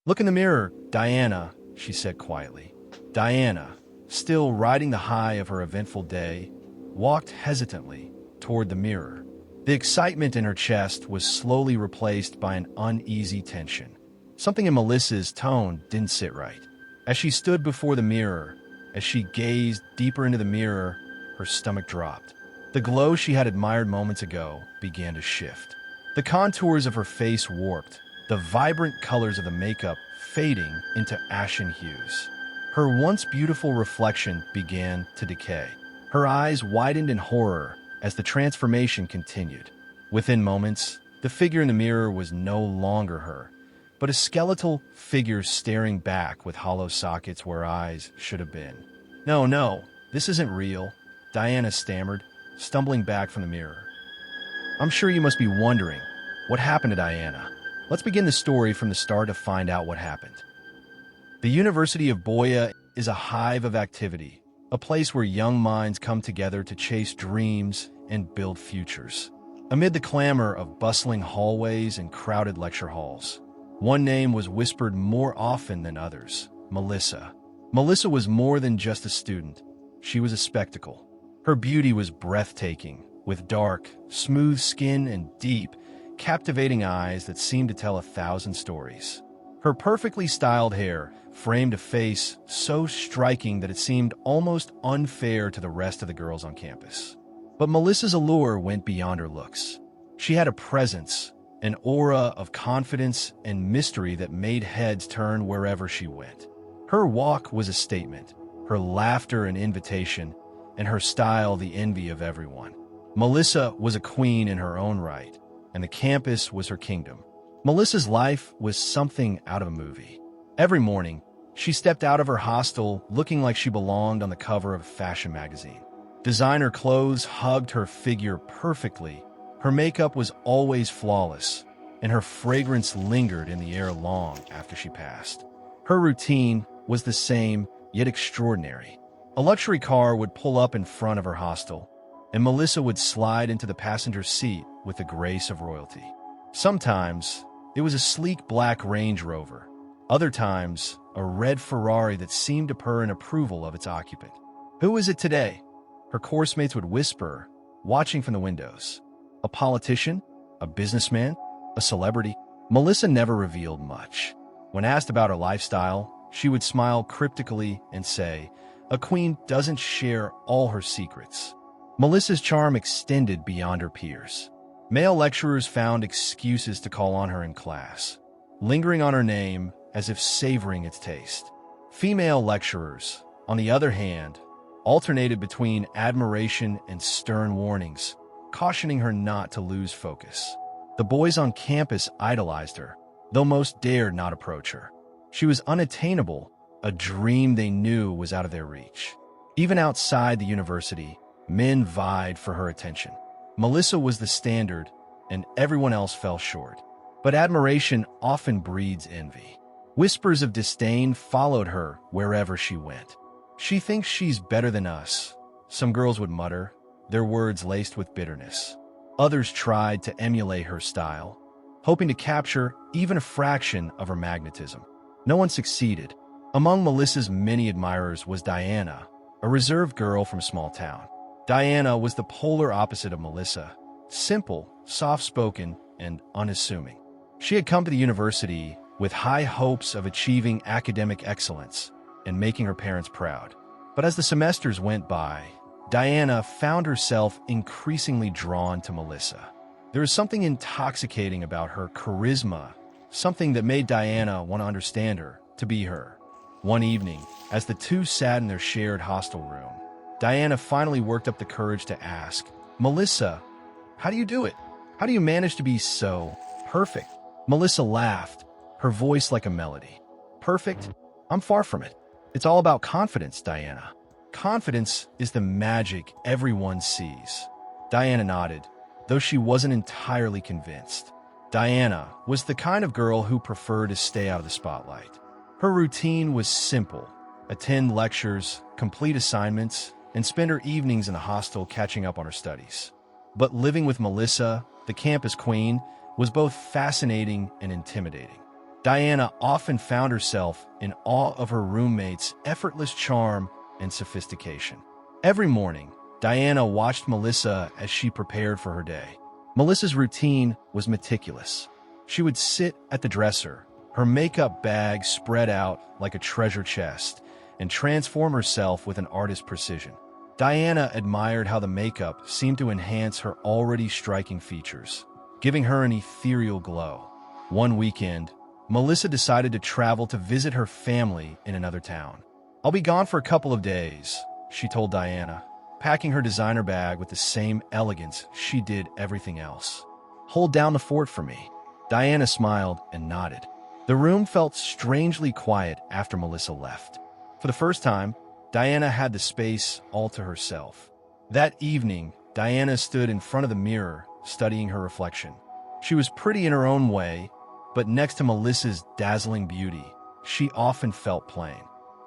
Look in the mirror, Diana, she said quietly. Diana, still riding the high of her eventful day, walked hesitantly toward the mirror. The excitement in her chest was slowly replaced by an uneasy tension. Something in Melissa's tone didn't sit right. As she stood before the mirror, as she gazed deeper into the mirror, her stomach dropped. The glow she had admired moments ago began to shift. The contours of her face warped, the vibrant colors of the makeup fading into ashen hues. Her once beautiful reflection began to decay. Her eyes widened in horror as the transformation continued. Within moments, the figure in the mirror was no longer her, but a skeletal figure staring back with hollow sockets where eyes should have been. No, no, this isn't real, Diana stammered, stumbling back from the mirror. I'm sure you must be wondering, what happened to Diana? Let's begin the story from the start to find out what happened. The University of Boya is a hive of activity, a place where young minds come together to chase dreams and build futures. Amid the clamor of bustling hallways and crowded lecture halls, one name was whispered more often than others: Melissa. Melissa was more than just a student. She was a spectacle. Her beauty was breathtaking, with dark, smooth skin and deep, captivating eyes that seemed to tell 1,000 stories. Her perfectly styled hair framed a face so striking that it seemed almost unfair to the rest of the girls on campus. But Melissa's allure went beyond her looks. She had a presence, an aura of confidence and mystery that made heads turn wherever she went. Her walk was a statement, her laughter an invitation, and her style the envy of everyone. Melissa was a queen in her own right, and the campus was her kingdom. Melissa's life was something out of a movie. Every morning, she stepped out of her hostel looking like she belonged on the cover of a fashion magazine. Designer clothes hugged her figure perfectly, her makeup was always flawless, and her fragrance lingered in the air long after she passed. Her routine was the same, yet extraordinary. A luxury car would pull up in front of her hostel, and Melissa would slide into the passenger seat with the grace of royalty. Sometimes, it was a sleek black Range Rover. Other times, a red Ferrari that seemed to purr in approval of its occupant. Who is it today? Her course mates would whisper, watching from the windows. A politician? A businessman? A celebrity? Melissa never revealed much. When asked about her lifestyle, she would smile cryptically and say, "A queen doesn't share all her secrets." Melissa's charm extended beyond her peers. Male lecturers found excuses to call on her in class, lingering on her name as if savoring its taste. Female lecturers, on the other hand, alternated between admiration and stern warnings, cautioning her not to lose focus. The boys on campus idolized her, though most dared not approach her. She was unattainable, a dream they knew was out of their reach. Even outside the university, men vied for her attention. Melissa was the standard, and everyone else fell short. But admiration often breeds envy. Whispers of disdain followed her wherever she went. "She thinks she's better than us," some girls would mutter, their words laced with bitterness. Others tried to emulate her style, hoping to capture even a fraction of her magnetism. No one succeeded. Among Melissa's many admirers was Dianna, a reserved girl from a small town. Dianna was the polar opposite of Melissa, simple, soft-spoken, and unassuming. She had come to the university with high hopes of achieving academic excellence and making her parents proud. But as the semesters went by, Dianna found herself increasingly drawn to Melissa. There was something intoxicating about her charisma, something that made Dianna want to understand her, to be her. One evening, as the two sat in their shared hostel room, Dianna finally worked up the courage to ask, "Melissa, how do you do it? How do you manage to be so perfect?" Melissa laughed, her voice like a melody. "Perfect? I'm far from it. It's all about confidence, Dianna. Confidence is the magic everyone sees." Dianna nodded, though she wasn't entirely convinced. Dianna was the kind of girl who preferred to stay out of the spotlight. Her routine was simple: attend lectures, complete assignments, and spend her evenings in the hostel catching up on her studies. But living with Melissa, the campus queen, was both fascinating and intimidating. Dianna often found herself in awe of her roommate's effortless charm and sophistication. Every morning, Dianna watched Melissa as she prepared for her day. Melissa's routine was meticulous. She would sit at the dresser, her makeup bag spread out like a treasure chest, and transform herself with an artist's precision. Dianna admired how the makeup seemed to enhance her already striking features, giving her an ethereal glow. One weekend, Melissa decided to travel to visit her family in another town. "I'll be gone for a couple of days," she told Dianna, packing her designer bag with the same elegance she did everything else. "Hold down the fort for me." Dianna smiled and nodded. The room felt strangely quiet after Melissa left. For the first time, Dianna had the space all to herself. That evening, Dianna stood in front of the mirror, studying her reflection. She was pretty in her own way, but next to Melissa's dazzling beauty, she often felt plain.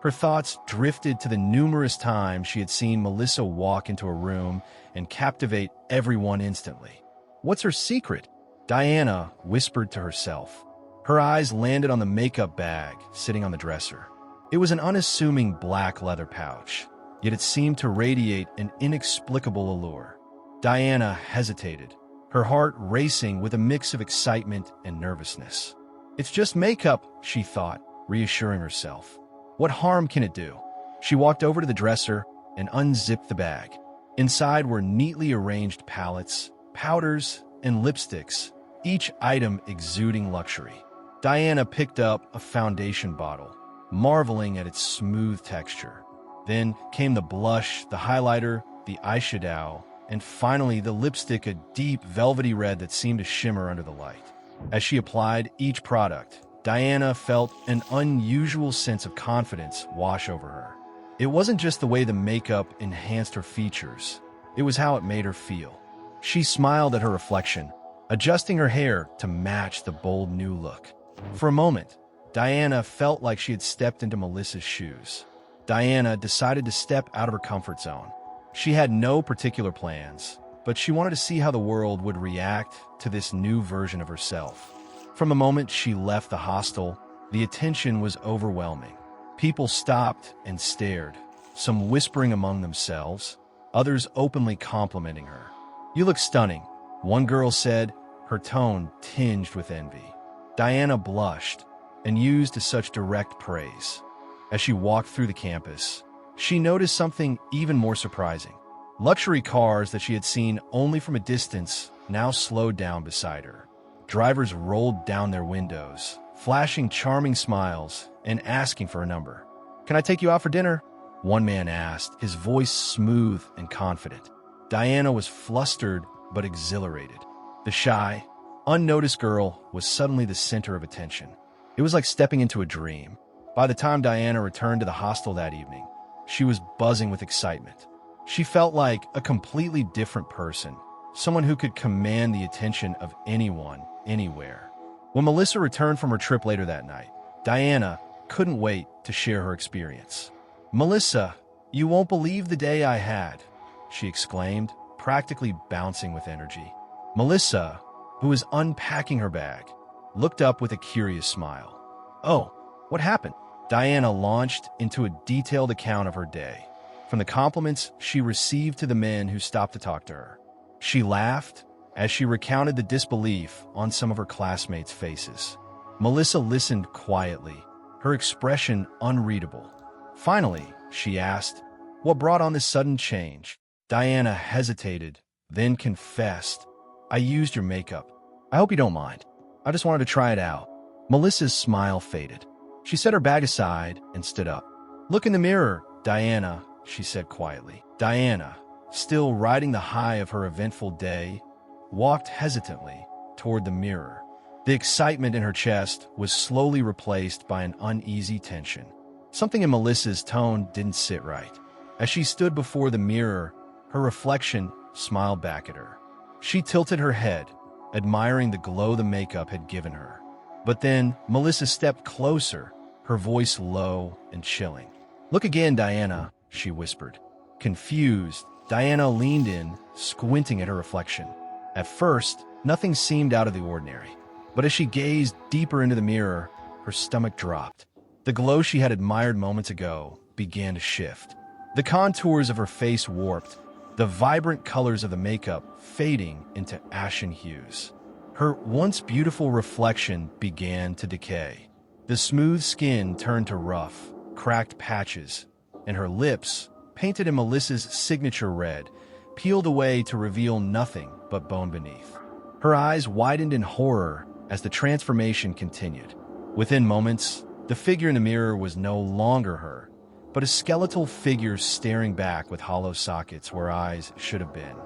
Her thoughts drifted to the numerous times she had seen Melissa walk into a room and captivate everyone instantly. "What's her secret?" Dianna whispered to herself. Her eyes landed on the makeup bag sitting on the dresser. It was an unassuming black leather pouch, yet it seemed to radiate an inexplicable allure. Dianna hesitated, her heart racing with a mix of excitement and nervousness. "It's just makeup," she thought, reassuring herself. "What harm can it do?" She walked over to the dresser and unzipped the bag. Inside were neatly arranged palettes, powders, and lipsticks, each item exuding luxury. Dianna picked up a foundation bottle, marveling at its smooth texture. Then came the blush, the highlighter, the eyeshadow, and finally the lipstick, a deep velvety red that seemed to shimmer under the light. As she applied each product, Dianna felt an unusual sense of confidence wash over her. It wasn't just the way the makeup enhanced her features, it was how it made her feel. She smiled at her reflection, adjusting her hair to match the bold new look. For a moment, Dianna felt like she had stepped into Melissa's shoes. Dianna decided to step out of her comfort zone. She had no particular plans, but she wanted to see how the world would react to this new version of herself. From the moment she left the hostel, the attention was overwhelming. People stopped and stared, some whispering among themselves, others openly complimenting her. "You look stunning," one girl said, her tone tinged with envy. Dianna blushed and used such direct praise. As she walked through the campus, she noticed something even more surprising. Luxury cars that she had seen only from a distance now slowed down beside her. Drivers rolled down their windows, flashing charming smiles and asking for a number. "Can I take you out for dinner?" one man asked, his voice smooth and confident. Dianna was flustered but exhilarated. The shy, unnoticed girl was suddenly the center of attention. It was like stepping into a dream. By the time Dianna returned to the hostel that evening, she was buzzing with excitement. She felt like a completely different person, someone who could command the attention of anyone, anywhere. When Melissa returned from her trip later that night, Dianna couldn't wait to share her experience. "Melissa, you won't believe the day I had," she exclaimed, practically bouncing with energy. Melissa, who was unpacking her bag, looked up with a curious smile. "Oh, what happened?" Dianna launched into a detailed account of her day, from the compliments she received to the men who stopped to talk to her. She laughed as she recounted the disbelief on some of her classmates' faces. Melissa listened quietly, her expression unreadable. Finally, she asked, "What brought on this sudden change?" Dianna hesitated, then confessed, "I used your makeup. I hope you don't mind. I just wanted to try it out." Melissa's smile faded. She set her bag aside and stood up. "Look in the mirror, Dianna," she said quietly. Dianna, still riding the high of her eventful day, walked hesitantly toward the mirror. The excitement in her chest was slowly replaced by an uneasy tension. Something in Melissa's tone didn't sit right. As she stood before the mirror, her reflection smiled back at her. She tilted her head, admiring the glow the makeup had given her. But then Melissa stepped closer, her voice low and chilling. "Look again, Dianna," she whispered. Confused, Dianna leaned in, squinting at her reflection. At first, nothing seemed out of the ordinary. But as she gazed deeper into the mirror, her stomach dropped. The glow she had admired moments ago began to shift. The contours of her face warped, the vibrant colors of the makeup fading into ashen hues. Her once beautiful reflection began to decay. The smooth skin turned to rough, cracked patches, and her lips, painted in Melissa's signature red, peeled away to reveal nothing but bone beneath. Her eyes widened in horror as the transformation continued. Within moments, the figure in the mirror was no longer her, but a skeletal figure staring back with hollow sockets where eyes should have been.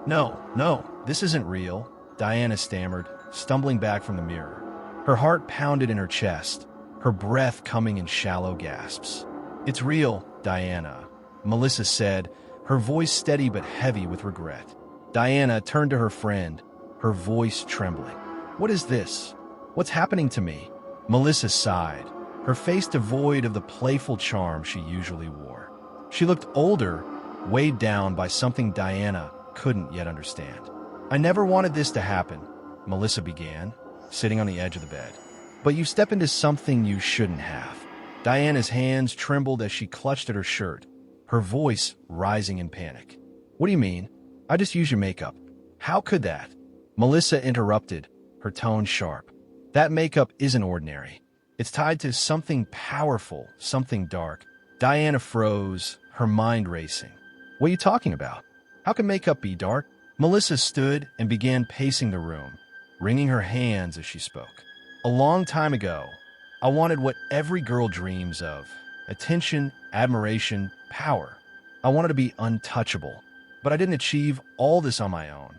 No, this isn't real," Dianna stammered, stumbling back from the mirror. Her heart pounded in her chest, her breath coming in shallow gasps. "It's real, Dianna," Melissa said, her voice steady but heavy with regret. Dianna turned to her friend, her voice trembling. "What is this? What's happening to me?" Melissa sighed, her face devoid of the playful charm she usually wore. She looked older, weighed down by something Dianna couldn't yet understand. "I never wanted this to happen," Melissa began, sitting on the edge of the bed. "But you step into something you shouldn't have." Diana's hands trembled as she clutched at her shirt, her voice rising in panic. "What do you mean? I just use your makeup. How could that?" Melissa interrupted, her tone sharp. "That makeup isn't ordinary. It's tied to something powerful, something dark." Dianna froze, her mind racing. "What are you talking about? How can makeup be dark?" Melissa stood and began pacing the room, wringing her hands as she spoke. "A long time ago, I wanted what every girl dreams of: attention, admiration, power. I wanted to be untouchable, but I didn't achieve all this on my own."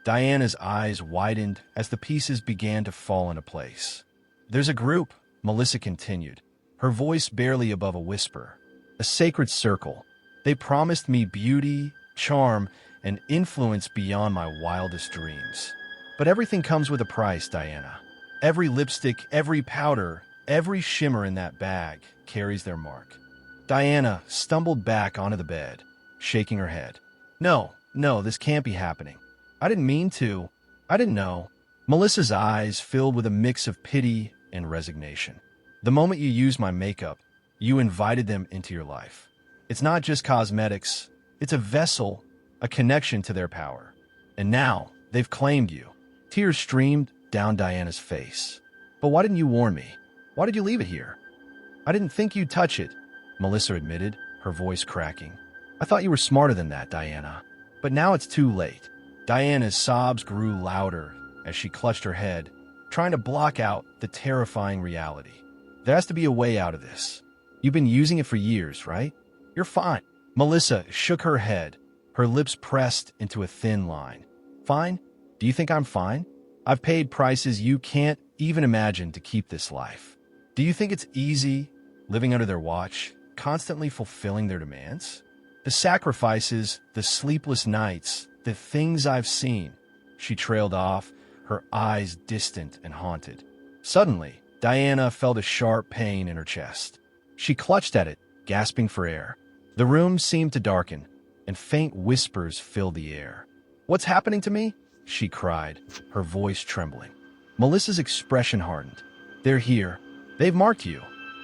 Diana's eyes widened as the pieces began to fall into place. "There's a group," Melissa continued, her voice barely above a whisper. "A sacred circle. They promised me beauty, charm, and influence beyond my wildest dreams. But everything comes with a price, Dianna. Every lipstick, every powder, every shimmer in that bag carries their mark." Dianna stumbled back onto the bed, shaking her head. No, this can't be happening. I didn't mean to. I didn't know." Melissa's eyes filled with a mix of pity and resignation. "The moment you used my makeup, you invited them into your life. It's not just cosmetics. It's a vessel, a connection to their power. And now, they've claimed you." Tears streamed down Diana's face. "But why didn't you warn me? Why did you leave it here?" "I didn't think you'd touch it," Melissa admitted, her voice cracking. "I thought you were smarter than that, Dianna. But now it's too late." Diana's sobs grew louder as she clutched her head, trying to block out the terrifying reality. "There has to be a way out of this. You've been using it for years, right? You're fine." Melissa shook her head, her lips pressed into a thin line. "Fine? Do you think I'm fine? I've paid prices you can't even imagine to keep this life. Do you think it's easy, living under their watch, constantly fulfilling their demands? The sacrifices, the sleepless nights, the things I've seen." She trailed off, her eyes distant and haunted. Suddenly, Dianna felt a sharp pain in her chest. She clutched at it, gasping for air. The room seemed to darken, and faint whispers filled the air. "What's happening to me?" she cried, her voice trembling. Melissa's expression hardened. "They're here. They've marked you,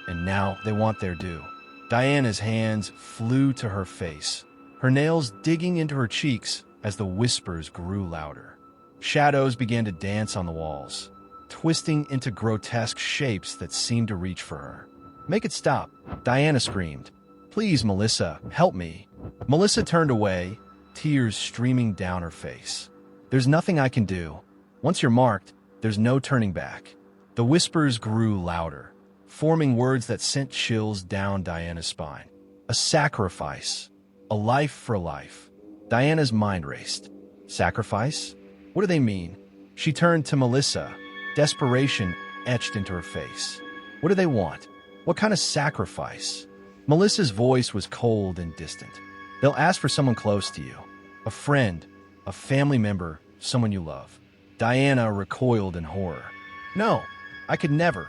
and now they want their due." Diana's hands flew to her face, her nails digging into her cheeks as the whispers grew louder. Shadows began to dance on the walls, twisting into grotesque shapes that seemed to reach for her. "Make it stop," Dianna screamed. "Please, Melissa, help me." Melissa turned away, tears streaming down her face. "There's nothing I can do. Once you're marked, there's no turning back." The whispers grew louder, forming words that sent chills down Diana's spine. A sacrifice. A life for life. Diana's mind raced. Sacrifice? What do they mean? She turned to Melissa, desperation etched into her face. "What do they want? What kind of sacrifice?" Melissa's voice was cold and distant. "They'll ask for someone close to you. A friend, a family member, someone you love." Dianna recoiled in horror. "No, I could never.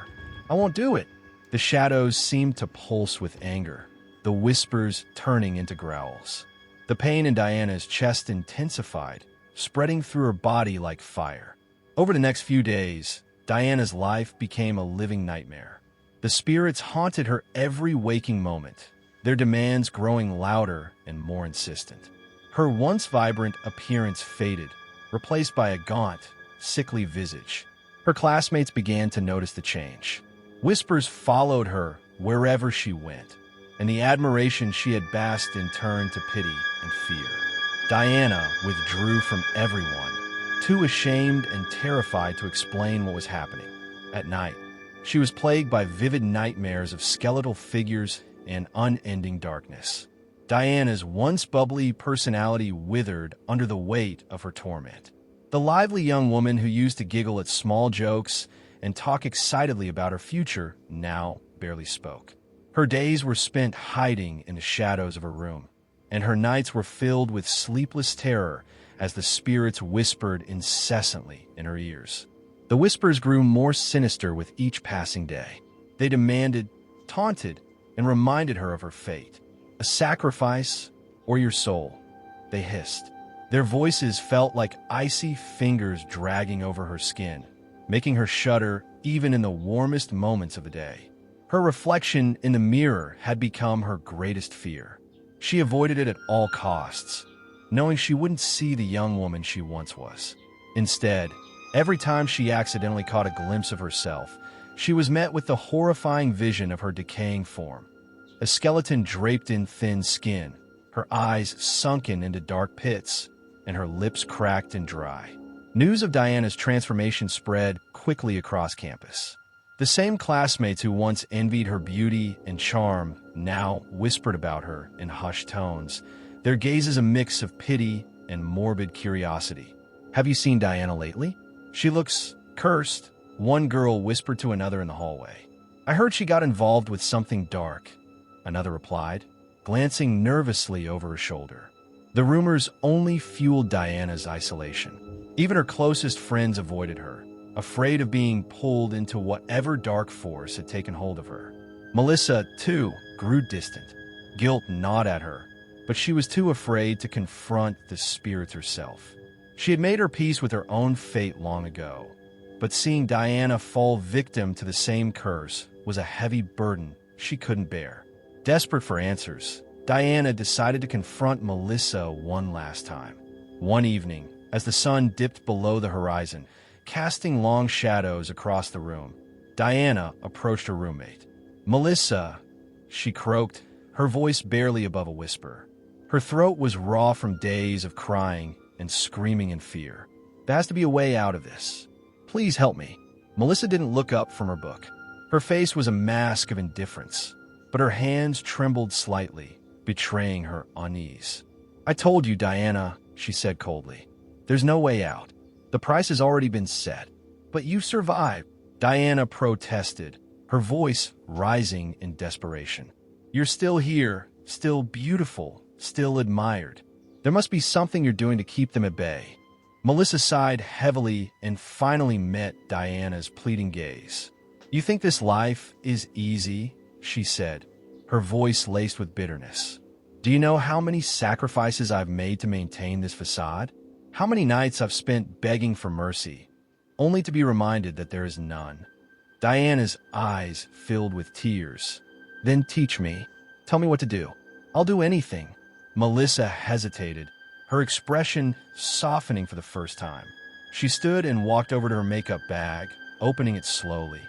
I won't do it." The shadows seemed to pulse with anger, the whispers turning into growls. The pain in Diana's chest intensified, spreading through her body like fire. Over the next few days, Diana's life became a living nightmare. The spirits haunted her every waking moment, their demands growing louder and more insistent. Her once vibrant appearance faded, replaced by a gaunt, sickly visage. Her classmates began to notice the change. Whispers followed her wherever she went, and the admiration she had basked in turned to pity and fear. Dianna withdrew from everyone, too ashamed and terrified to explain what was happening. At night, she was plagued by vivid nightmares of skeletal figures and unending darkness. Diana's once bubbly personality withered under the weight of her torment. The lively young woman who used to giggle at small jokes and talk excitedly about her future now barely spoke. Her days were spent hiding in the shadows of her room, and her nights were filled with sleepless terror as the spirits whispered incessantly in her ears. The whispers grew more sinister with each passing day. They demanded, taunted, and reminded her of her fate. A sacrifice or your soul, they hissed. Their voices felt like icy fingers dragging over her skin, making her shudder even in the warmest moments of the day. Her reflection in the mirror had become her greatest fear. She avoided it at all costs, knowing she wouldn't see the young woman she once was. Instead, every time she accidentally caught a glimpse of herself, she was met with the horrifying vision of her decaying form. A skeleton draped in thin skin, her eyes sunken into dark pits, and her lips cracked and dry. News of Diana's transformation spread quickly across campus. The same classmates who once envied her beauty and charm now whispered about her in hushed tones, their gazes a mix of pity and morbid curiosity. "Have you seen Dianna lately? She looks cursed," one girl whispered to another in the hallway. "I heard she got involved with something dark," another replied, glancing nervously over her shoulder. The rumors only fueled Diana's isolation. Even her closest friends avoided her, afraid of being pulled into whatever dark force had taken hold of her. Melissa, too, grew distant. Guilt gnawed at her, but she was too afraid to confront the spirits herself. She had made her peace with her own fate long ago, but seeing Dianna fall victim to the same curse was a heavy burden she couldn't bear. Desperate for answers, Dianna decided to confront Melissa one last time. One evening, as the sun dipped below the horizon, casting long shadows across the room, Dianna approached her roommate. "Melissa," she croaked, her voice barely above a whisper. Her throat was raw from days of crying and screaming in fear. "There has to be a way out of this. Please help me." Melissa didn't look up from her book. Her face was a mask of indifference, but her hands trembled slightly, betraying her unease. "I told you, Dianna," she said coldly. "There's no way out. The price has already been set. But you survived." Dianna protested, her voice rising in desperation. "You're still here, still beautiful, still admired. There must be something you're doing to keep them at bay." Melissa sighed heavily and finally met Diana's pleading gaze. "You think this life is easy?" she said, her voice laced with bitterness. "Do you know how many sacrifices I've made to maintain this facade? How many nights I've spent begging for mercy, only to be reminded that there is none?" Diana's eyes filled with tears. "Then teach me. Tell me what to do. I'll do anything." Melissa hesitated, her expression softening for the first time. She stood and walked over to her makeup bag, opening it slowly.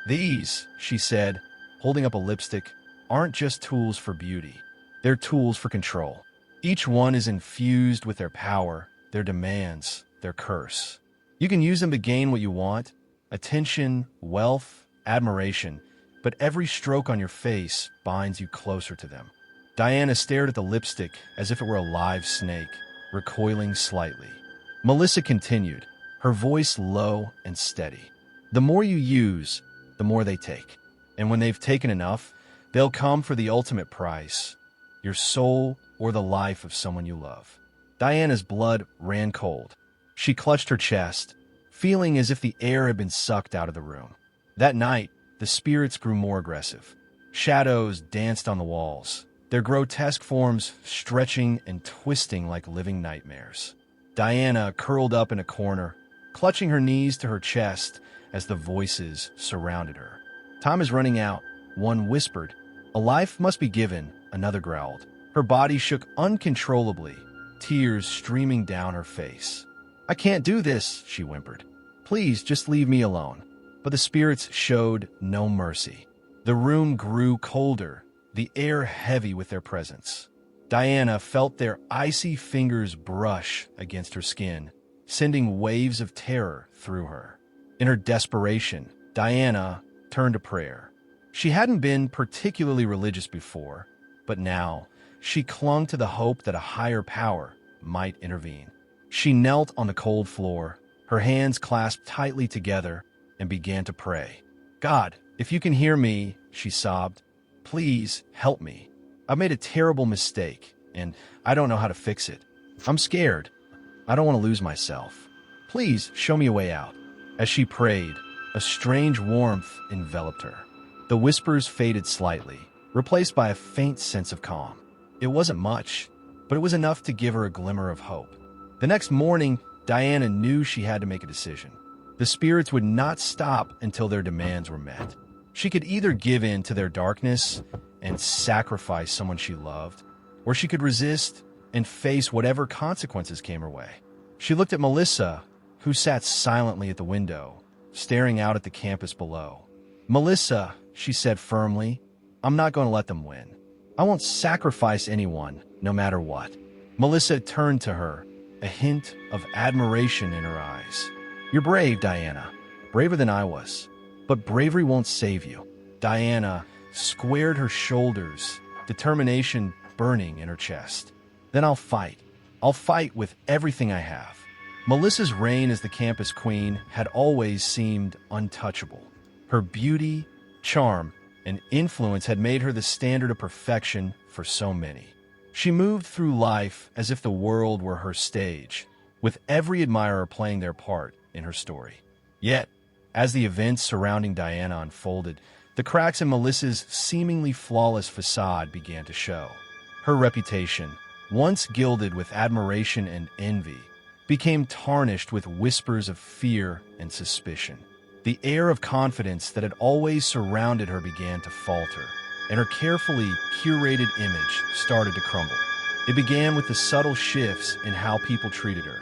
"These," she said, holding up a lipstick, "aren't just tools for beauty. They're tools for control. Each one is infused with their power, their demands, their curse. You can use them to gain what you want, attention, wealth, admiration, but every stroke on your face binds you closer to them." Dianna stared at the lipstick as if it were a live snake, recoiling slightly. Melissa continued, her voice low and steady. "The more you use, the more they take. And when they've taken enough, they'll come for the ultimate price, your soul or the life of someone you love." Diana's blood ran cold. She clutched her chest, feeling as if the air had been sucked out of the room. That night, the spirits grew more aggressive. Shadows danced on the walls, their grotesque forms stretching and twisting like living nightmares. Dianna curled up in a corner, clutching her knees to her chest as the voices surrounded her. "Time is running out," One whispered. "A life must be given," another growled. Her body shook uncontrollably, tears streaming down her face. "I can't do this," she whimpered. "Please, just leave me alone." But the spirits showed no mercy. The room grew colder, the air heavy with their presence. Dianna felt their icy fingers brush against her skin, sending waves of terror through her. In her desperation, Dianna turned to prayer. She hadn't been particularly religious before, but now she clung to the hope that a higher power might intervene. She knelt on the cold floor, her hands clasped tightly together, and began to pray. "God, if you can hear me," she sobbed, "please help me. I made a terrible mistake, and I don't know how to fix it. I'm scared. I don't want to lose myself. Please show me a way out." As she prayed, a strange warmth enveloped her. The whispers faded slightly, replaced by a faint sense of calm. It wasn't much, but it was enough to give her a glimmer of hope. The next morning, Dianna knew she had to make a decision. The spirits would not stop until their demands were met. She could either give in to their darkness and sacrifice someone she loved, or she could resist and face whatever consequences came her way. She looked at Melissa, who sat silently at the window, staring out at the campus below. "Melissa," she said firmly, "I'm not going to let them win. I won't sacrifice anyone, no matter what." Melissa turned to her, a hint of admiration in her eyes. "You're brave, Dianna. Braver than I was. But bravery won't save you." Dianna squared her shoulders, determination burning in her chest. "Then I'll fight. I'll fight with everything I have." Melissa's reign as the campus queen had always seemed untouchable. Her beauty, charm, and influence had made her the standard of perfection for so many. She moved through life as if the world were her stage, with every admirer playing their part in her story. Yet, as the events surrounding Dianna unfolded, the cracks in Melissa's seemingly flawless facade began to show. Her reputation, once gilded with admiration and envy, became tarnished with whispers of fear and suspicion. The air of confidence that had always surrounded her began to falter, and her carefully curated image started to crumble. It began with the subtle shifts in how people treated her.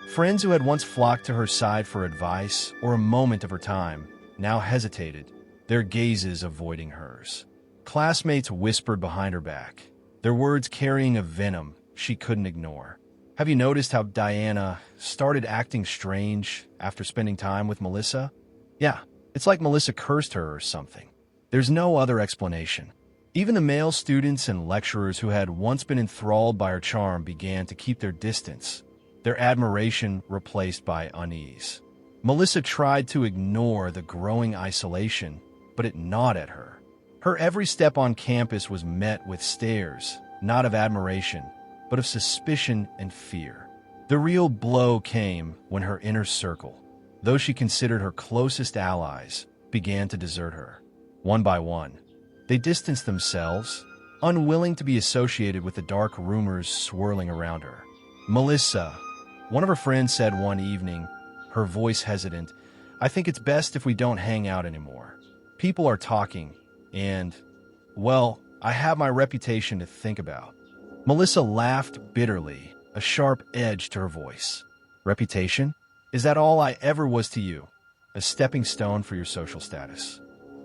Friends who had once flocked to her side for advice or a moment of her time now hesitated, their gazes avoiding hers. Classmates whispered behind her back, their words carrying a venom she couldn't ignore. Have you noticed how Dianna started acting strange after spending time with Melissa? Yeah, it's like Melissa cursed her or something. There's no other explanation. Even the male students and lecturers who had once been enthralled by her charm began to keep their distance, their admiration replaced by unease. Melissa tried to ignore the growing isolation, but it gnawed at her. Her every step on campus was met with stares, not of admiration, but of suspicion and fear. The real blow came when her inner circle, those she considered her closest allies, began to desert her. One by one, they distanced themselves, unwilling to be associated with the dark rumors swirling around her. "Melissa," one of her friends said one evening, her voice hesitant, "I think it's best if we don't hang out anymore. People are talking, and, well, I have my reputation to think about." Melissa laughed bitterly, a sharp edge to her voice. "Reputation? Is that all I ever was to you? A stepping stone for your social status?"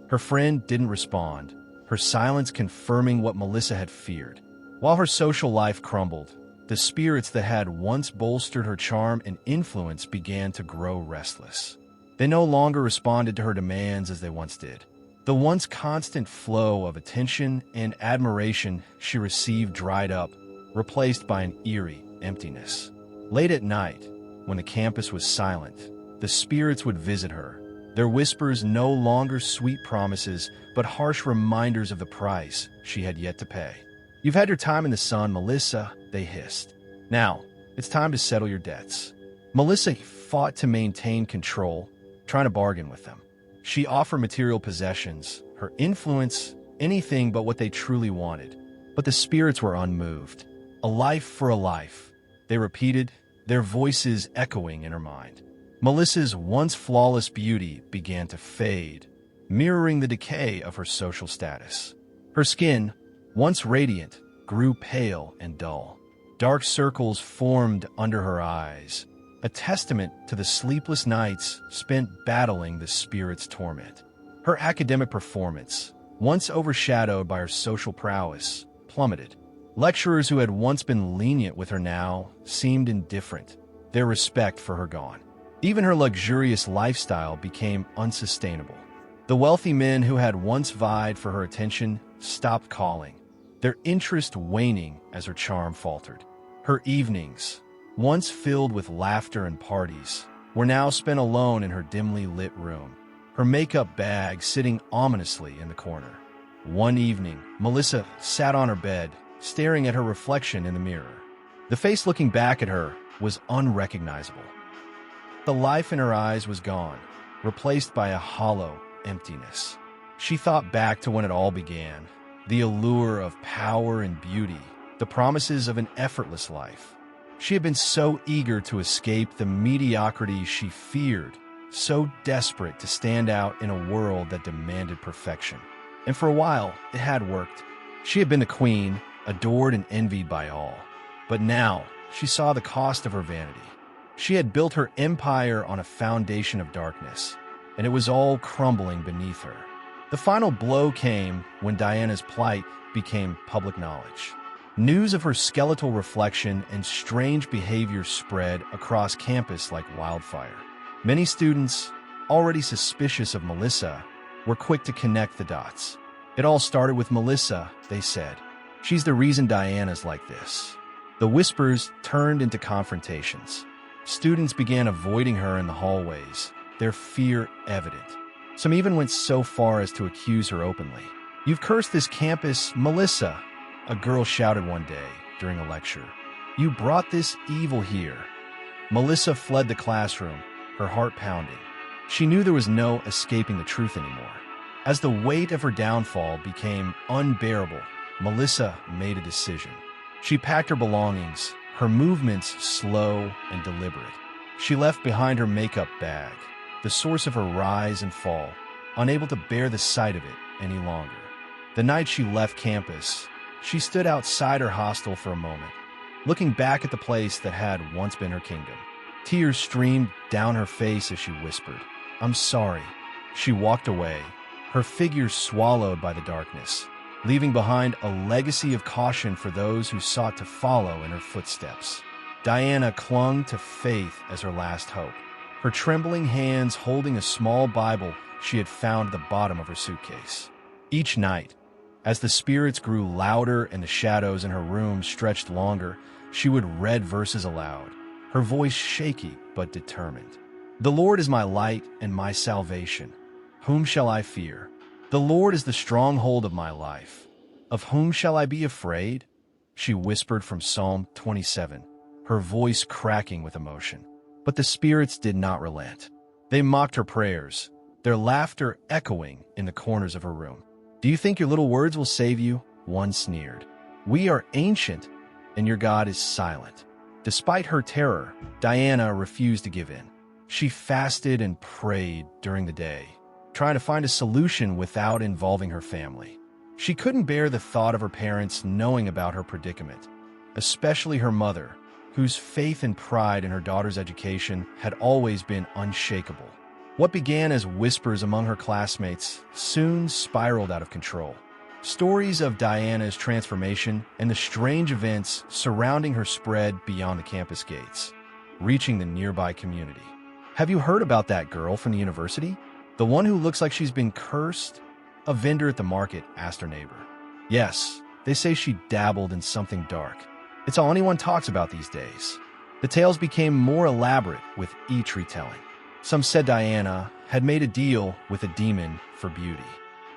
Her friend didn't respond, her silence confirming what Melissa had feared. While her social life crumbled, the spirits that had once bolstered her charm and influence began to grow restless. They no longer responded to her demands as they once did. The once constant flow of attention and admiration she received dried up, replaced by an eerie emptiness. Late at night, when the campus was silent, the spirits would visit her, their whispers no longer sweet promises, but harsh reminders of the price she had yet to pay. "You've had your time in the sun, Melissa," they hissed. "Now, it's time to settle your debts." Melissa fought to maintain control, trying to bargain with them. She offered material possessions, her influence, anything but what they truly wanted. But the spirits were unmoved. "A life for a life," they repeated, their voices echoing in her mind. Melissa's once flawless beauty began to fade, mirroring the decay of her social status. Her skin, once radiant, grew pale and dull. Dark circles formed under her eyes, a testament to the sleepless nights spent battling the spirit's torment. Her academic performance, once overshadowed by her social prowess, plummeted. Lecturers who had once been lenient with her now seemed indifferent, their respect for her gone. Even her luxurious lifestyle became unsustainable. The wealthy men who had once vied for her attention stopped calling, their interest waning as her charm faltered. Her evenings, once filled with laughter and parties, were now spent alone in her dimly lit room, her makeup bag sitting ominously in the corner. One evening, Melissa sat on her bed, staring at her reflection in the mirror. The face looking back at her was unrecognizable. The life in her eyes was gone, replaced by a hollow emptiness. She thought back to when it all began, the allure of power and beauty, the promises of an effortless life. She had been so eager to escape the mediocrity she feared, so desperate to stand out in a world that demanded perfection. And for a while, it had worked. She had been the queen, adored and envied by all. But now, she saw the cost of her vanity. She had built her empire on a foundation of darkness, and it was all crumbling beneath her. The final blow came when Dianna's plight became public knowledge. News of her skeletal reflection and strange behavior spread across campus like wildfire. Many students, already suspicious of Melissa, were quick to connect the dots. It all started with Melissa, they said. She's the reason Dianna's like this. The whispers turned into confrontations. Students began avoiding her in the hallways, their fear evident. Some even went so far as to accuse her openly. "You've cursed this campus, Melissa," a girl shouted one day during a lecture. "You brought this evil here." Melissa fled the classroom, her heart pounding. She knew there was no escaping the truth anymore. As the weight of her downfall became unbearable, Melissa made a decision. She packed her belongings, her movements slow and deliberate. She left behind her makeup bag, the source of her rise and fall, unable to bear the sight of it any longer. The night she left campus, she stood outside her hostel for a moment, looking back at the place that had once been her kingdom. Tears streamed down her face as she whispered, "I'm sorry." She walked away, her figure swallowed by the darkness, leaving behind a legacy of caution for those who sought to follow in her footsteps. Dianna clung to faith as her last hope, her trembling hands holding a small Bible she had found at the bottom of her suitcase. Each night, as the spirits grew louder and the shadows in her room stretched longer, she would read verses aloud, her voice shaky but determined. "The Lord is my light and my salvation. Whom shall I fear? The Lord is the stronghold of my life. Of whom shall I be afraid?" She whispered from Psalm 27, her voice cracking with emotion. But the spirits did not relent. They mocked her prayers, their laughter echoing in the corners of her room. "Do you think your little words will save you?" one sneered. "We are ancient, and your God is silent." Despite her terror, Dianna refused to give in. She fasted and prayed during the day, trying to find a solution without involving her family. She couldn't bear the thought of her parents knowing about her predicament, especially her mother, whose faith and pride in her daughter's education had always been unshakable. What began as whispers among her classmates soon spiraled out of control. Stories of Dianna's transformation and the strange events surrounding her spread beyond the campus gates, reaching the nearby community. "Have you heard about that girl from the university? The one who looks like she's been cursed?" A vendor at the market asked her neighbor. "Yes, they say she dabbled in something dark. It's all anyone talks about these days." The tales became more elaborate with each retelling. Some said Dianna had made a deal with a demon for beauty.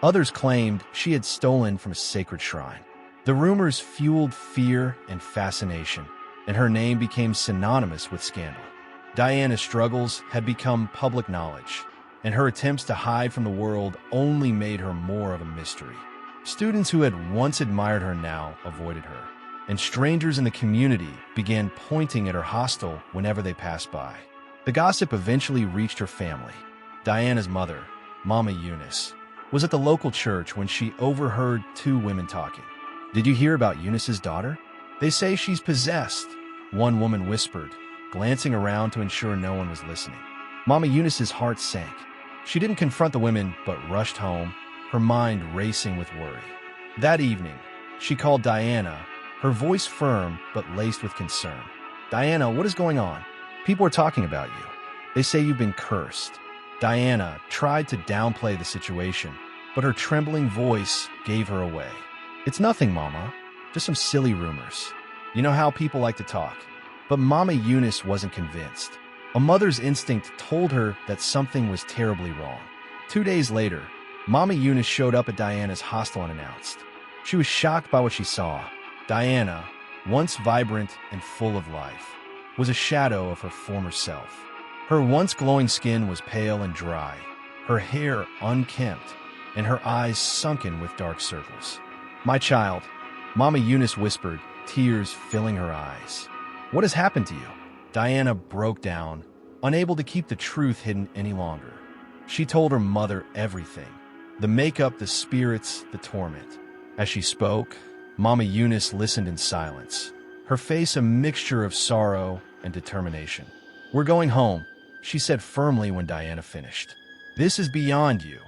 Others claimed she had stolen from a sacred shrine. The rumors fueled fear and fascination, and her name became synonymous with scandal. Dianna's struggles had become public knowledge, and her attempts to hide from the world only made her more of a mystery. Students who had once admired her now avoided her, and strangers in the community began pointing at her hostel whenever they passed by. The gossip eventually reached her family. Dianna's mother, Mama Eunice, was at the local church when she overheard two women talking. "Did you hear about Eunice's daughter? They say she's possessed," one woman whispered, glancing around to ensure no one was listening. Mama Eunice's heart sank. She didn't confront the women, but rushed home, her mind racing with worry. That evening, she called Dianna, her voice firm but laced with concern. "Dianna, what is going on? People are talking about you. They say you've been cursed." Dianna tried to downplay the situation, but her trembling voice gave her away. "It's nothing, Mama. Just some silly rumors. You know how people like to talk." But Mama Eunice wasn't convinced. A mother's instinct told her that something was terribly wrong. 2 days later, Mama Eunice showed up at Diana's hostel unannounced. She was shocked by what she saw. Dianna, once vibrant and full of life, was a shadow of her former self. Her once glowing skin was pale and dry, her hair unkempt, and her eyes sunken with dark circles. "My child," Mama Eunice whispered, tears filling her eyes. "What has happened to you?" Dianna broke down, unable to keep the truth hidden any longer. She told her mother everything: the makeup, the spirits, the torment. As she spoke, Mama Eunice listened in silence, her face a mixture of sorrow and determination. "We're going home," she said firmly when Dianna finished. "This is beyond you,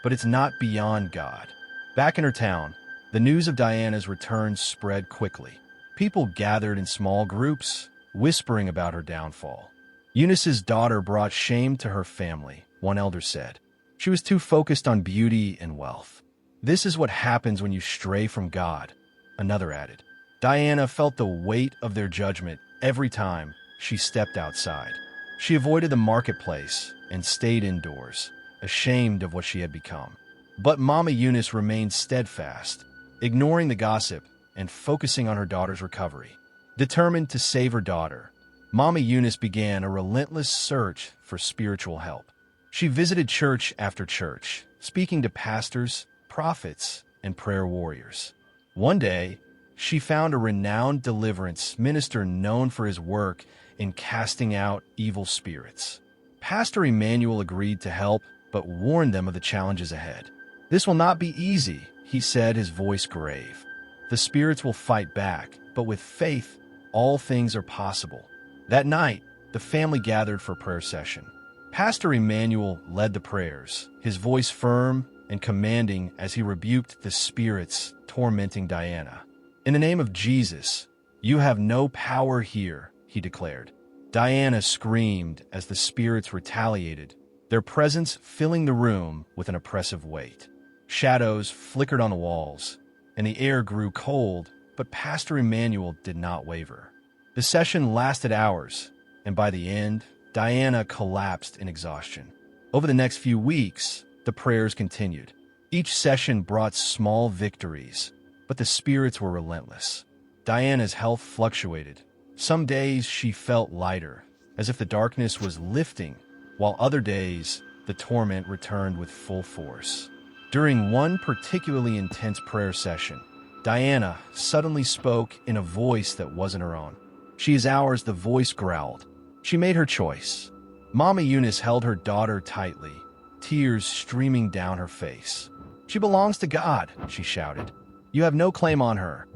but it's not beyond God." Back in her town, the news of Diana's return spread quickly. People gathered in small groups, whispering about her downfall. "Eunice's daughter brought shame to her family," one elder said. "She was too focused on beauty and wealth. This is what happens when you stray from God," another added. Dianna felt the weight of their judgment every time she stepped outside. She avoided the marketplace and stayed indoors, ashamed of what she had become. But Mama Eunice remained steadfast, ignoring the gossip and focusing on her daughter's recovery. Determined to save her daughter, Mama Eunice began a relentless search for spiritual help. She visited church after church, speaking to pastors, prophets, and prayer warriors. One day, she found a renowned deliverance minister known for his work in casting out evil spirits. Pastor Emmanuel agreed to help, but warned them of the challenges ahead. "This will not be easy," he said, his voice grave. "The spirits will fight back, but with faith, all things are possible." That night, the family gathered for a prayer session. Pastor Emmanuel led the prayers, his voice firm and commanding as he rebuked the spirits tormenting Dianna. "In the name of Jesus, you have no power here," he declared. Dianna screamed as the spirits retaliated, their presence filling the room with an oppressive weight. Shadows flickered on the walls, and the air grew cold, but Pastor Emmanuel did not waver. The session lasted hours, and by the end, Dianna collapsed in exhaustion. Over the next few weeks, the prayers continued. Each session brought small victories, but the spirits were relentless. Diana's health fluctuated. Some days she felt lighter, as if the darkness was lifting, while other days, the torment returned with full force. During one particularly intense prayer session, Dianna suddenly spoke in a voice that wasn't her own. "She is ours," the voice growled. She made her choice. Mama Eunice held her daughter tightly, tears streaming down her face. "She belongs to God," she shouted. "You have no claim on her."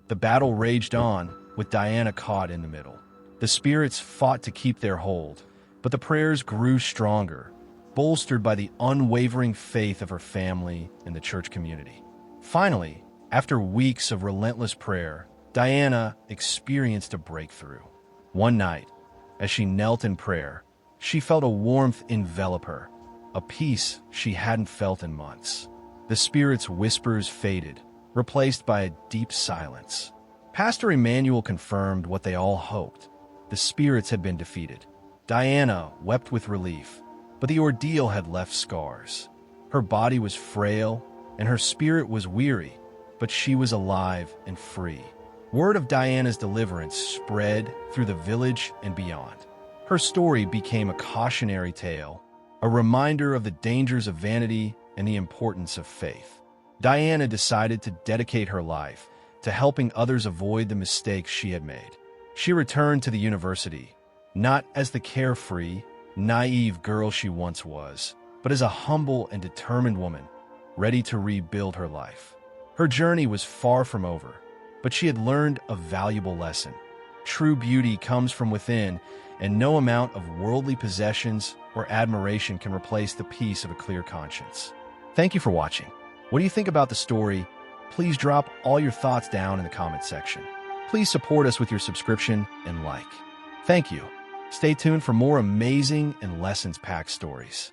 The battle raged on, with Dianna caught in the middle. The spirits fought to keep their hold, but the prayers grew stronger, bolstered by the unwavering faith of her family and the church community. Finally, after weeks of relentless prayer, Dianna experienced a breakthrough. One night, as she knelt in prayer, she felt a warmth envelop her, a peace she hadn't felt in months. The spirits' whispers faded, replaced by a deep silence. Pastor Emmanuel confirmed what they all hoped. The spirits had been defeated. Dianna wept with relief, but the ordeal had left scars. Her body was frail, and her spirit was weary, but she was alive and free. Word of Diana's deliverance spread through the village and beyond. Her story became a cautionary tale, a reminder of the dangers of vanity and the importance of faith. Dianna decided to dedicate her life to helping others avoid the mistakes she had made. She returned to the university, not as the carefree, naive girl she once was, but as a humble and determined woman, ready to rebuild her life. Her journey was far from over, but she had learned a valuable lesson. True beauty comes from within, and no amount of worldly possessions or admiration can replace the peace of a clear conscience. Thank you for watching. What do you think about the story? Please drop all your thoughts down in the comment section. Please support us with your subscription and like. Thank you. Stay tuned for more amazing and lessons-packed stories.